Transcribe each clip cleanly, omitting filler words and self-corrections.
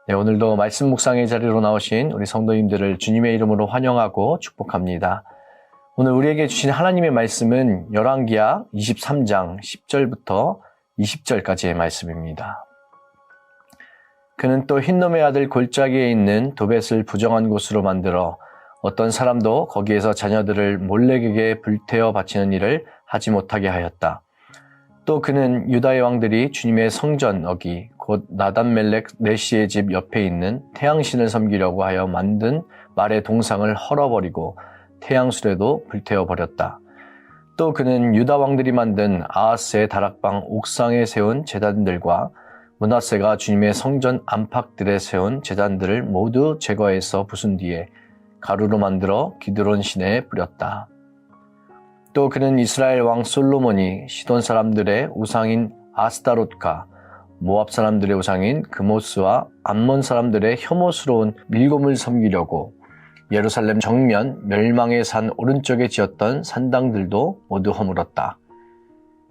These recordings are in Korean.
네, 오늘도 말씀 묵상의 자리로 나오신 우리 성도님들을 주님의 이름으로 환영하고 축복합니다. 오늘 우리에게 주신 하나님의 말씀은 열왕기하 23장 10절부터 20절까지의 말씀입니다. 그는 또 흰놈의 아들 골짜기에 있는 도벳을 부정한 곳으로 만들어 어떤 사람도 거기에서 자녀들을 몰렉에게 불태워 바치는 일을 하지 못하게 하였다. 또 그는 유다의 왕들이 주님의 성전 어기 곧 나단멜렉 네시의 집 옆에 있는 태양신을 섬기려고 하여 만든 말의 동상을 헐어버리고 태양술에도 불태워 버렸다. 또 그는 유다 왕들이 만든 아하스의 다락방 옥상에 세운 제단들과 므낫세가 주님의 성전 안팎들에 세운 제단들을 모두 제거해서 부순 뒤에 가루로 만들어 기드론 시내에 뿌렸다. 또 그는 이스라엘 왕 솔로몬이 시돈 사람들의 우상인 아스타롯과 모압 사람들의 우상인 그모스와 암몬 사람들의 혐오스러운 밀곰을 섬기려고 예루살렘 정면 멸망의 산 오른쪽에 지었던 산당들도 모두 허물었다.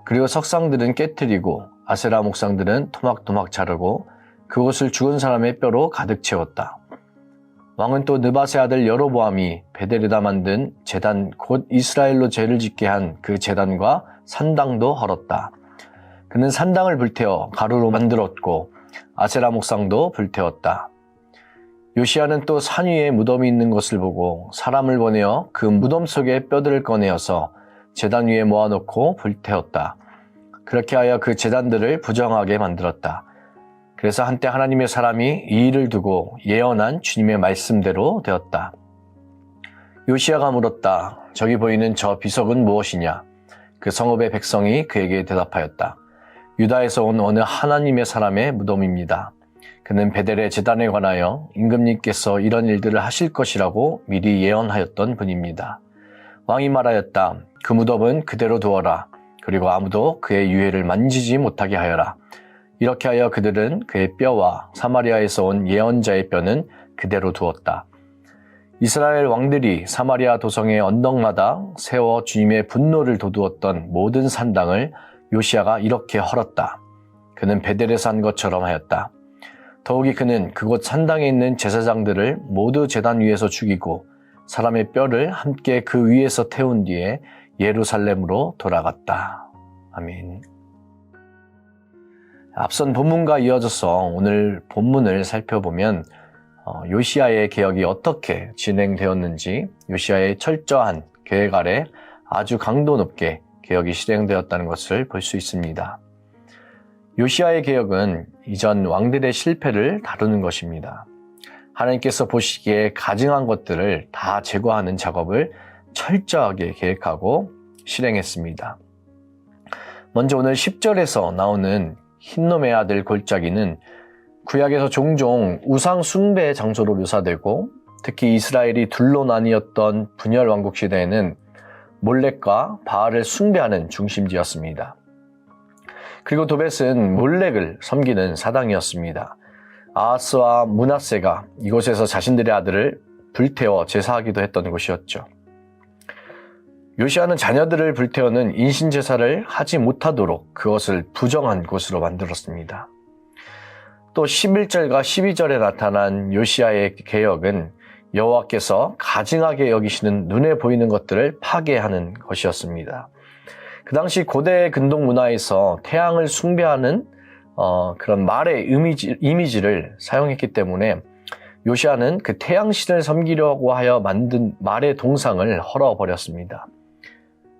그리고 석상들은 깨트리고 아세라 목상들은 토막토막 자르고 그곳을 죽은 사람의 뼈로 가득 채웠다. 왕은 또 느밧의 아들 여로보암이 베델에다 만든 제단 곧 이스라엘로 죄를 짓게 한 그 제단과 산당도 헐었다. 그는 산당을 불태워 가루로 만들었고 아세라 목상도 불태웠다. 요시야는 또 산 위에 무덤이 있는 것을 보고 사람을 보내어 그 무덤 속에 뼈들을 꺼내어서 제단 위에 모아놓고 불태웠다. 그렇게 하여 그 제단들을 부정하게 만들었다. 그래서 한때 하나님의 사람이 이 일을 두고 예언한 주님의 말씀대로 되었다. 요시야가 물었다. 저기 보이는 저 비석은 무엇이냐? 그 성읍의 백성이 그에게 대답하였다. 유다에서 온 어느 하나님의 사람의 무덤입니다. 그는 베델의 제단에 관하여 임금님께서 이런 일들을 하실 것이라고 미리 예언하였던 분입니다. 왕이 말하였다. 그 무덤은 그대로 두어라. 그리고 아무도 그의 유해를 만지지 못하게 하여라. 이렇게 하여 그들은 그의 뼈와 사마리아에서 온 예언자의 뼈는 그대로 두었다. 이스라엘 왕들이 사마리아 도성의 언덕마다 세워 주님의 분노를 돋우었던 모든 산당을 요시야가 이렇게 헐었다. 그는 베델에서 한 것처럼 하였다. 더욱이 그는 그곳 산당에 있는 제사장들을 모두 제단 위에서 죽이고 사람의 뼈를 함께 그 위에서 태운 뒤에 예루살렘으로 돌아갔다. 아멘. 앞선 본문과 이어져서 오늘 본문을 살펴보면 요시야의 개혁이 어떻게 진행되었는지 요시야의 철저한 계획 아래 아주 강도 높게 개혁이 실행되었다는 것을 볼 수 있습니다. 요시야의 개혁은 이전 왕들의 실패를 다루는 것입니다. 하나님께서 보시기에 가증한 것들을 다 제거하는 작업을 철저하게 계획하고 실행했습니다. 먼저 오늘 10절에서 나오는 흰놈의 아들 골짜기는 구약에서 종종 우상 숭배의 장소로 묘사되고 특히 이스라엘이 둘로 나뉘었던 분열 왕국 시대에는 몰렉과 바알을 숭배하는 중심지였습니다. 그리고 도벳은 몰렉을 섬기는 사당이었습니다. 아하스와 므낫세가 이곳에서 자신들의 아들을 불태워 제사하기도 했던 곳이었죠. 요시야는 자녀들을 불태우는 인신제사를 하지 못하도록 그것을 부정한 곳으로 만들었습니다. 또 11절과 12절에 나타난 요시야의 개혁은 여호와께서 가증하게 여기시는 눈에 보이는 것들을 파괴하는 것이었습니다. 그 당시 고대 근동 문화에서 태양을 숭배하는 그런 말의 이미지를 사용했기 때문에 요시야는 그 태양신을 섬기려고 하여 만든 말의 동상을 헐어버렸습니다.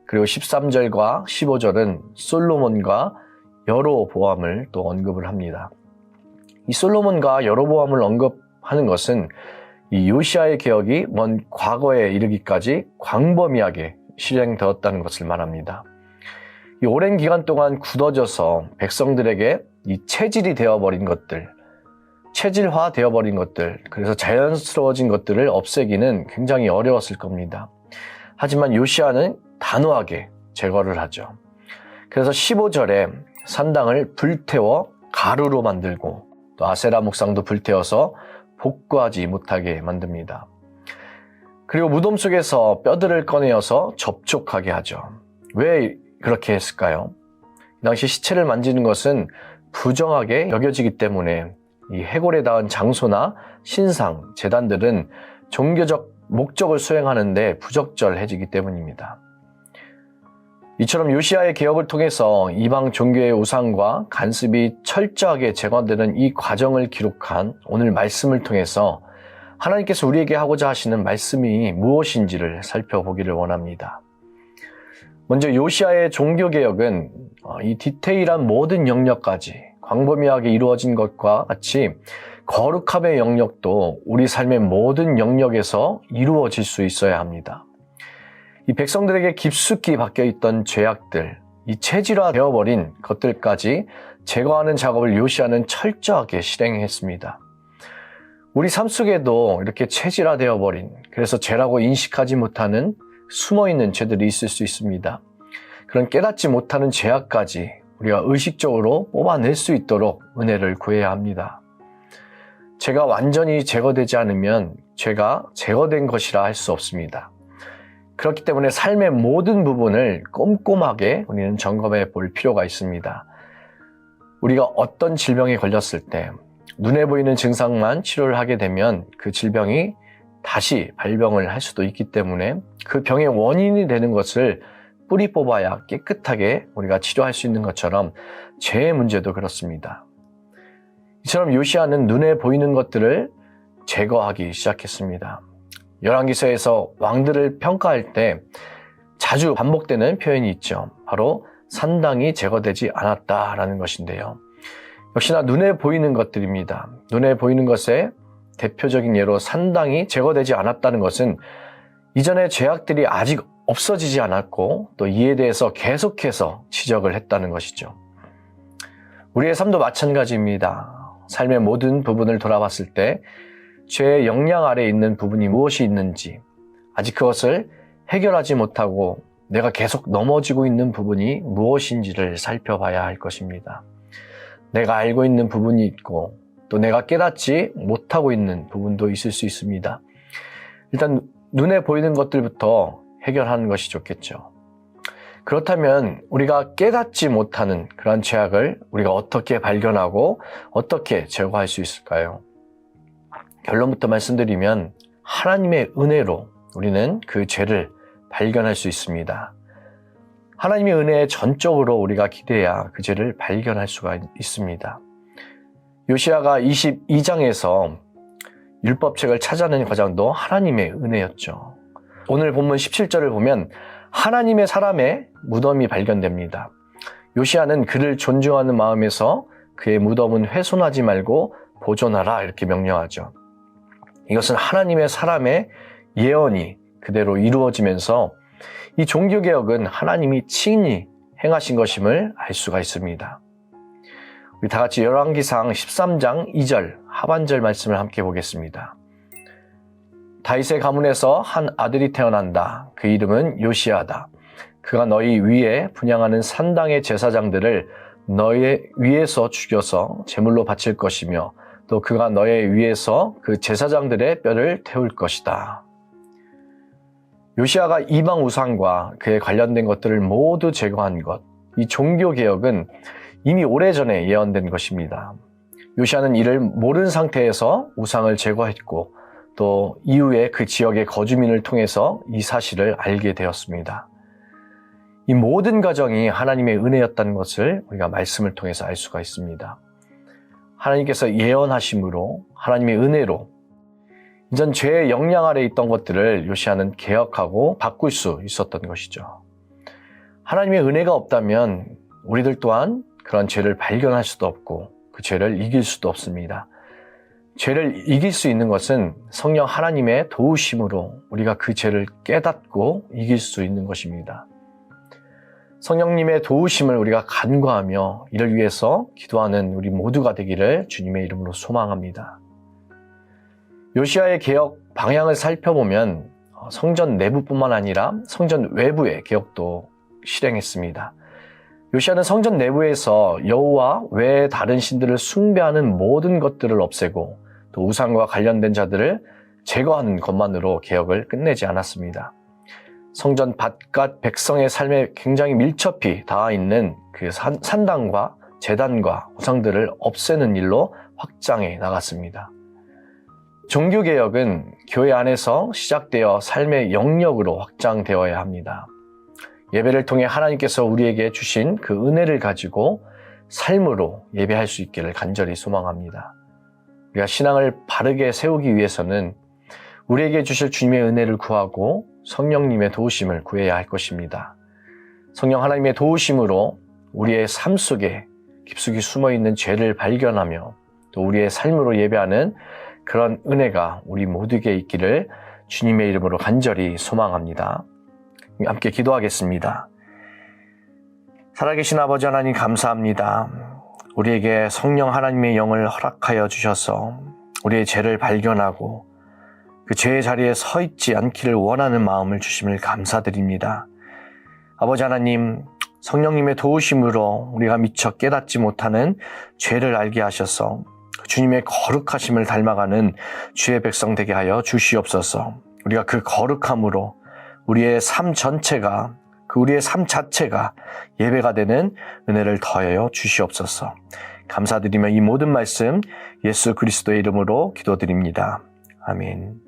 그리고 13절과 15절은 솔로몬과 여로보암을 또 언급을 합니다. 이 솔로몬과 여로보암을 언급하는 것은 이 요시야의 개혁이 먼 과거에 이르기까지 광범위하게 실행되었다는 것을 말합니다. 이 오랜 기간 동안 굳어져서 백성들에게 이 체질이 되어버린 것들, 체질화 되어버린 것들, 그래서 자연스러워진 것들을 없애기는 굉장히 어려웠을 겁니다. 하지만 요시야는 단호하게 제거를 하죠. 그래서 15절에 산당을 불태워 가루로 만들고 또 아세라 목상도 불태워서 복구하지 못하게 만듭니다. 그리고 무덤 속에서 뼈들을 꺼내어서 접촉하게 하죠. 왜 그렇게 했을까요? 이 당시 시체를 만지는 것은 부정하게 여겨지기 때문에 이 해골에 닿은 장소나 신상, 제단들은 종교적 목적을 수행하는 데 부적절해지기 때문입니다. 이처럼 요시야의 개혁을 통해서 이방 종교의 우상과 간습이 철저하게 제거되는 이 과정을 기록한 오늘 말씀을 통해서 하나님께서 우리에게 하고자 하시는 말씀이 무엇인지를 살펴보기를 원합니다. 먼저 요시야의 종교개혁은 이 디테일한 모든 영역까지 광범위하게 이루어진 것과 같이 거룩함의 영역도 우리 삶의 모든 영역에서 이루어질 수 있어야 합니다. 이 백성들에게 깊숙이 박혀있던 죄악들, 이 체질화되어버린 것들까지 제거하는 작업을 요시야는 철저하게 실행했습니다. 우리 삶 속에도 이렇게 체질화되어버린, 그래서 죄라고 인식하지 못하는 숨어있는 죄들이 있을 수 있습니다. 그런 깨닫지 못하는 죄악까지 우리가 의식적으로 뽑아낼 수 있도록 은혜를 구해야 합니다. 죄가 완전히 제거되지 않으면 죄가 제거된 것이라 할 수 없습니다. 그렇기 때문에 삶의 모든 부분을 꼼꼼하게 우리는 점검해 볼 필요가 있습니다. 우리가 어떤 질병에 걸렸을 때 눈에 보이는 증상만 치료를 하게 되면 그 질병이 다시 발병을 할 수도 있기 때문에 그 병의 원인이 되는 것을 뿌리 뽑아야 깨끗하게 우리가 치료할 수 있는 것처럼 죄의 문제도 그렇습니다. 이처럼 요시야는 눈에 보이는 것들을 제거하기 시작했습니다. 열왕기서에서 왕들을 평가할 때 자주 반복되는 표현이 있죠. 바로 산당이 제거되지 않았다라는 것인데요. 역시나 눈에 보이는 것들입니다. 눈에 보이는 것의 대표적인 예로 산당이 제거되지 않았다는 것은 이전의 죄악들이 아직 없어지지 않았고 또 이에 대해서 계속해서 지적을 했다는 것이죠. 우리의 삶도 마찬가지입니다. 삶의 모든 부분을 돌아봤을 때 죄의 영향 아래에 있는 부분이 무엇이 있는지, 아직 그것을 해결하지 못하고 내가 계속 넘어지고 있는 부분이 무엇인지를 살펴봐야 할 것입니다. 내가 알고 있는 부분이 있고 또 내가 깨닫지 못하고 있는 부분도 있을 수 있습니다. 일단 눈에 보이는 것들부터 해결하는 것이 좋겠죠. 그렇다면 우리가 깨닫지 못하는 그런 죄악을 우리가 어떻게 발견하고 어떻게 제거할 수 있을까요? 결론부터 말씀드리면 하나님의 은혜로 우리는 그 죄를 발견할 수 있습니다. 하나님의 은혜에 전적으로 우리가 기대야 그 죄를 발견할 수가 있습니다. 요시야가 22장에서 율법책을 찾아내는 과정도 하나님의 은혜였죠. 오늘 본문 17절을 보면 하나님의 사람의 무덤이 발견됩니다. 요시야는 그를 존중하는 마음에서 그의 무덤은 훼손하지 말고 보존하라 이렇게 명령하죠. 이것은 하나님의 사람의 예언이 그대로 이루어지면서 이 종교개혁은 하나님이 친히 행하신 것임을 알 수가 있습니다. 우리 다 같이 열왕기상 13장 2절 하반절 말씀을 함께 보겠습니다. 다윗의 가문에서 한 아들이 태어난다. 그 이름은 요시야다. 그가 너희 위에 분향하는 산당의 제사장들을 너희 위에서 죽여서 제물로 바칠 것이며 또 그가 너의 위에서 그 제사장들의 뼈를 태울 것이다. 요시야가 이방 우상과 그에 관련된 것들을 모두 제거한 것, 이 종교개혁은 이미 오래전에 예언된 것입니다. 요시야는 이를 모르는 상태에서 우상을 제거했고 또 이후에 그 지역의 거주민을 통해서 이 사실을 알게 되었습니다. 이 모든 과정이 하나님의 은혜였다는 것을 우리가 말씀을 통해서 알 수가 있습니다. 하나님께서 예언하심으로 하나님의 은혜로 이전 죄의 영향 아래 있던 것들을 요시야는 개혁하고 바꿀 수 있었던 것이죠. 하나님의 은혜가 없다면 우리들 또한 그런 죄를 발견할 수도 없고 그 죄를 이길 수도 없습니다. 죄를 이길 수 있는 것은 성령 하나님의 도우심으로 우리가 그 죄를 깨닫고 이길 수 있는 것입니다. 성령님의 도우심을 우리가 간구하며 이를 위해서 기도하는 우리 모두가 되기를 주님의 이름으로 소망합니다. 요시야의 개혁 방향을 살펴보면 성전 내부뿐만 아니라 성전 외부의 개혁도 실행했습니다. 요시야는 성전 내부에서 여호와 외의 다른 신들을 숭배하는 모든 것들을 없애고 또 우상과 관련된 자들을 제거하는 것만으로 개혁을 끝내지 않았습니다. 성전 바깥 백성의 삶에 굉장히 밀접히 닿아 있는 그 산당과 제단과 우상들을 없애는 일로 확장해 나갔습니다. 종교개혁은 교회 안에서 시작되어 삶의 영역으로 확장되어야 합니다. 예배를 통해 하나님께서 우리에게 주신 그 은혜를 가지고 삶으로 예배할 수 있기를 간절히 소망합니다. 우리가 신앙을 바르게 세우기 위해서는 우리에게 주실 주님의 은혜를 구하고 성령님의 도우심을 구해야 할 것입니다. 성령 하나님의 도우심으로 우리의 삶 속에 깊숙이 숨어있는 죄를 발견하며 또 우리의 삶으로 예배하는 그런 은혜가 우리 모두에게 있기를 주님의 이름으로 간절히 소망합니다. 함께 기도하겠습니다. 살아계신 아버지 하나님 감사합니다. 우리에게 성령 하나님의 영을 허락하여 주셔서 우리의 죄를 발견하고 그 죄의 자리에 서 있지 않기를 원하는 마음을 주심을 감사드립니다. 아버지 하나님, 성령님의 도우심으로 우리가 미처 깨닫지 못하는 죄를 알게 하셔서 주님의 거룩하심을 닮아가는 주의 백성 되게 하여 주시옵소서. 우리가 그 거룩함으로 우리의 삶 전체가, 우리의 삶 자체가 예배가 되는 은혜를 더하여 주시옵소서. 감사드리며 이 모든 말씀 예수 그리스도의 이름으로 기도드립니다. 아멘.